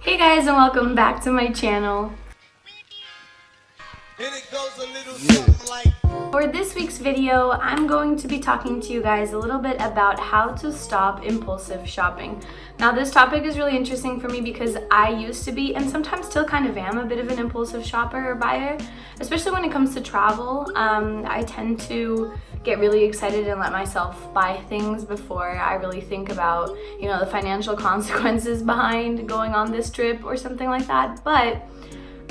Hey guys, and welcome back to my channel. And it goes a little something like... For this week's video, I'm going to be talking to you guys a little bit about how to stop impulsive shopping. Now, this topic is really interesting for me because I used to be, and sometimes still kind of am, a bit of an impulsive shopper or buyer, especially when it comes to travel. I tend to get really excited and let myself buy things before I really think about, the financial consequences behind going on this trip or something like that. But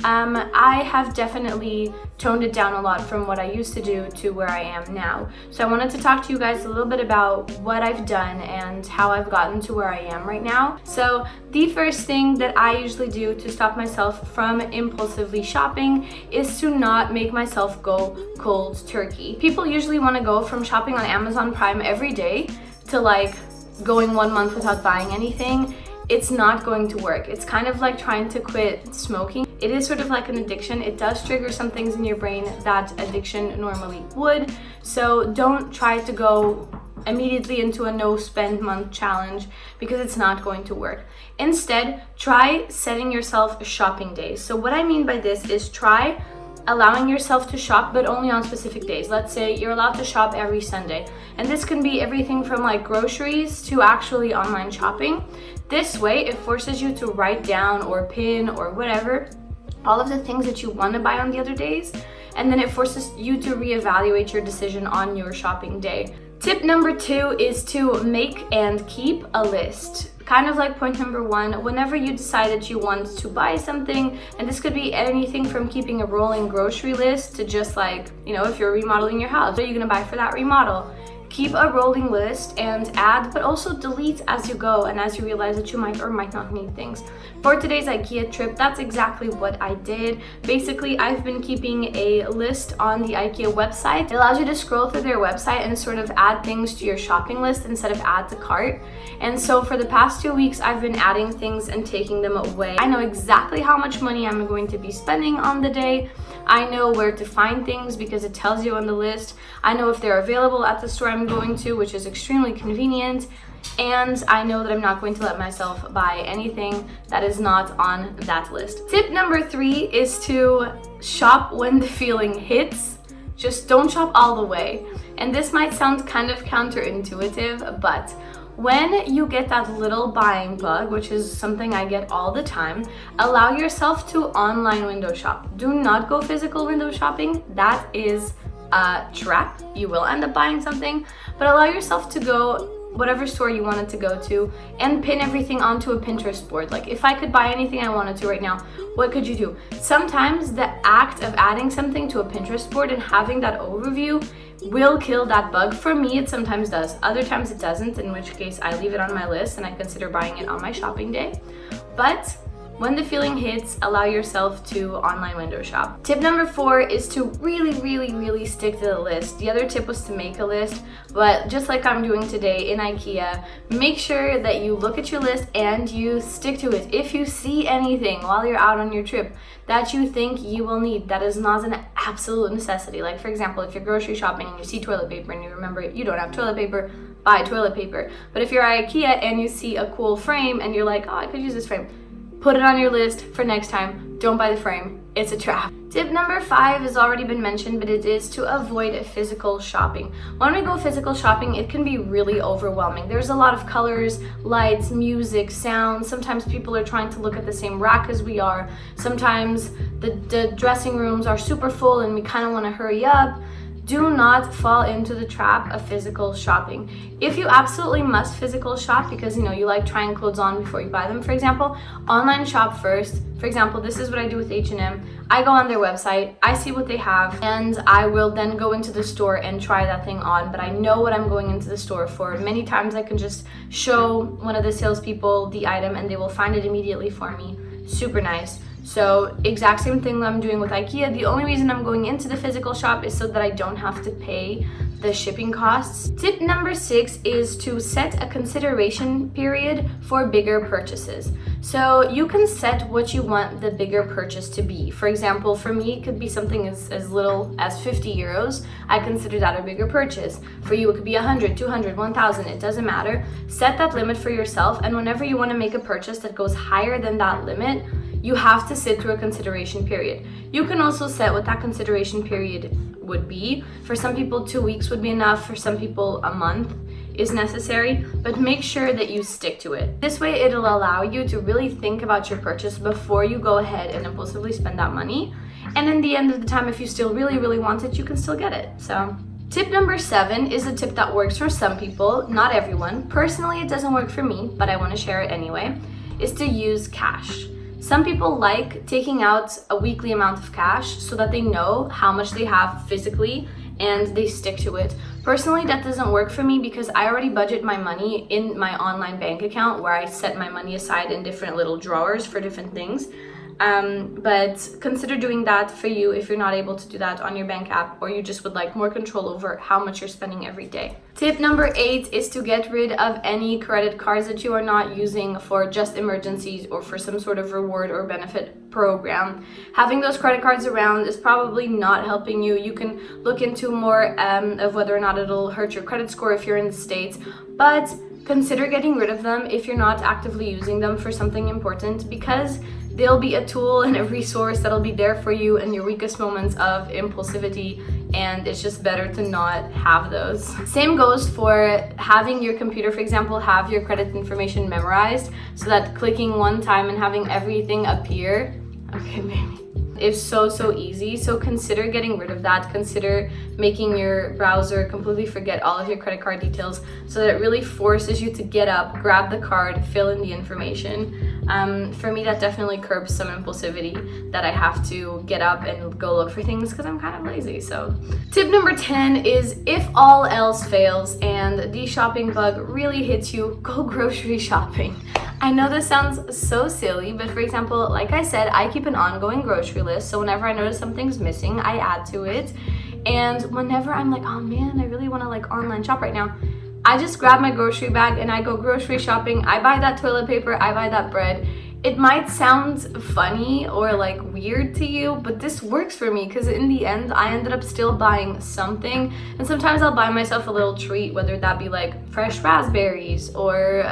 I have definitely toned it down a lot from what I used to do to where I am now. So I wanted to talk to you guys a little bit about what I've done and how I've gotten to where I am right now. So the first thing that I usually do to stop myself from impulsively shopping is to not make myself go cold turkey. People usually want to go from shopping on Amazon Prime every day to like going 1 month without buying anything. It's not going to work. It's kind of like trying to quit smoking. It is sort of like an addiction. It does trigger some things in your brain that addiction normally would. So don't try to go immediately into a no spend month challenge because it's not going to work. Instead, try setting yourself shopping days. So what I mean by this is try allowing yourself to shop, but only on specific days. Let's say you're allowed to shop every Sunday. And this can be everything from like groceries to actually online shopping. This way, it forces you to write down or pin or whatever, all of the things that you want to buy on the other days. And then it forces you to reevaluate your decision on your shopping day. Tip number 2 is to make and keep a list. Kind of like point number 1, whenever you decide that you want to buy something, and this could be anything from keeping a rolling grocery list to just like, if you're remodeling your house, what are you gonna buy for that remodel? Keep a rolling list and add, but also delete as you go and as you realize that you might or might not need things. For today's IKEA trip, that's exactly what I did. Basically, I've been keeping a list on the IKEA website. It allows you to scroll through their website and sort of add things to your shopping list instead of add to cart. And so for the past 2 weeks, I've been adding things and taking them away. I know exactly how much money I'm going to be spending on the day. I know where to find things because it tells you on the list. I know if they're available at the store I'm going to, which is extremely convenient. And I know that I'm not going to let myself buy anything that is not on that list. Tip number 3 is to shop when the feeling hits. Just don't shop all the way. And this might sound kind of counterintuitive, but when you get that little buying bug, which is something I get all the time, allow yourself to online window shop. Do not go physical window shopping. That is a trap. You will end up buying something, but allow yourself to go whatever store you wanted to go to and pin everything onto a Pinterest board. Like if I could buy anything I wanted to right now, what could you do? Sometimes the act of adding something to a Pinterest board and having that overview will kill that bug. For me, it sometimes does. Other times it doesn't, in which case I leave it on my list and I consider buying it on my shopping day. But when the feeling hits, allow yourself to online window shop. Tip number 4 is to really stick to the list. The other tip was to make a list, but just like I'm doing today in IKEA, make sure that you look at your list and you stick to it. If you see anything while you're out on your trip that you think you will need, that is not an absolute necessity. Like for example, if you're grocery shopping and you see toilet paper and you remember you don't have toilet paper, buy toilet paper. But if you're at IKEA and you see a cool frame and you're like, oh, I could use this frame, put it on your list for next time. Don't buy the frame. It's a trap. Tip number 5 has already been mentioned, but it is to avoid physical shopping. When we go physical shopping, it can be really overwhelming. There's a lot of colors, lights, music, sounds. Sometimes people are trying to look at the same rack as we are. Sometimes the dressing rooms are super full and we kind of want to hurry up. Do not fall into the trap of physical shopping. If you absolutely must physical shop because you like trying clothes on before you buy them, for example, online shop first. For example, this is what I do with H&M. I go on their website, I see what they have, and I will then go into the store and try that thing on, but I know what I'm going into the store for. Many times I can just show one of the salespeople the item and they will find it immediately for me. Super nice. So exact same thing I'm doing with IKEA. The only reason I'm going into the physical shop is so that I don't have to pay the shipping costs. Tip number 6 is to set a consideration period for bigger purchases. So you can set what you want the bigger purchase to be. For example, for me, it could be something as little as 50 euros. I consider that a bigger purchase. For you, it could be 100, 200, 1,000, it doesn't matter. Set that limit for yourself, and whenever you want to make a purchase that goes higher than that limit, you have to sit through a consideration period. You can also set what that consideration period would be. For some people, 2 weeks would be enough. For some people, a month is necessary, but make sure that you stick to it. This way, it'll allow you to really think about your purchase before you go ahead and impulsively spend that money. And in the end of the time, if you still really want it, you can still get it. So tip number 7 is a tip that works for some people, not everyone. Personally, it doesn't work for me, but I want to share it anyway, is to use cash. Some people like taking out a weekly amount of cash so that they know how much they have physically and they stick to it. Personally, that doesn't work for me because I already budget my money in my online bank account where I set my money aside in different little drawers for different things. But consider doing that for you if you're not able to do that on your bank app, or you just would like more control over how much you're spending every day. Tip number 8 is to get rid of any credit cards that you are not using for just emergencies or for some sort of reward or benefit program. Having those credit cards around is probably not helping you. You can look into more of whether or not it'll hurt your credit score if you're in the States, but consider getting rid of them if you're not actively using them for something important, because they'll be a tool and a resource that'll be there for you in your weakest moments of impulsivity, and it's just better to not have those. Same goes for having your computer, for example, have your credit information memorized so that clicking one time and having everything appear, okay, maybe, is so easy. So consider getting rid of that. Consider making your browser completely forget all of your credit card details so that it really forces you to get up, grab the card, fill in the information. For me, that definitely curbs some impulsivity that I have to get up and go look for things because I'm kind of lazy. So tip number 10 is, if all else fails and the shopping bug really hits you, go grocery shopping. I know this sounds so silly, but for example, like I said, I keep an ongoing grocery list. So whenever I notice something's missing, I add to it. And whenever I'm like, oh man, I really want to like online shop right now, I just grab my grocery bag and I go grocery shopping. I buy that toilet paper, I buy that bread. It might sound funny or like weird to you, but this works for me because in the end, I ended up still buying something. And sometimes I'll buy myself a little treat, whether that be like fresh raspberries or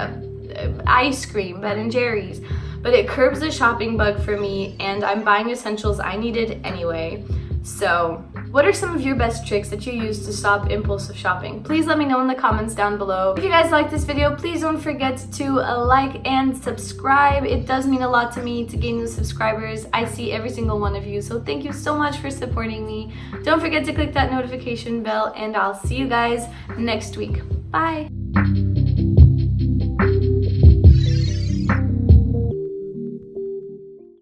ice cream, Ben & Jerry's. But it curbs the shopping bug for me, and I'm buying essentials I needed anyway. So what are some of your best tricks that you use to stop impulsive shopping? Please let me know in the comments down below. If you guys like this video, please don't forget to like and subscribe. It does mean a lot to me to gain new subscribers. I see every single one of you, so thank you so much for supporting me. Don't forget to click that notification bell, and I'll see you guys next week. Bye!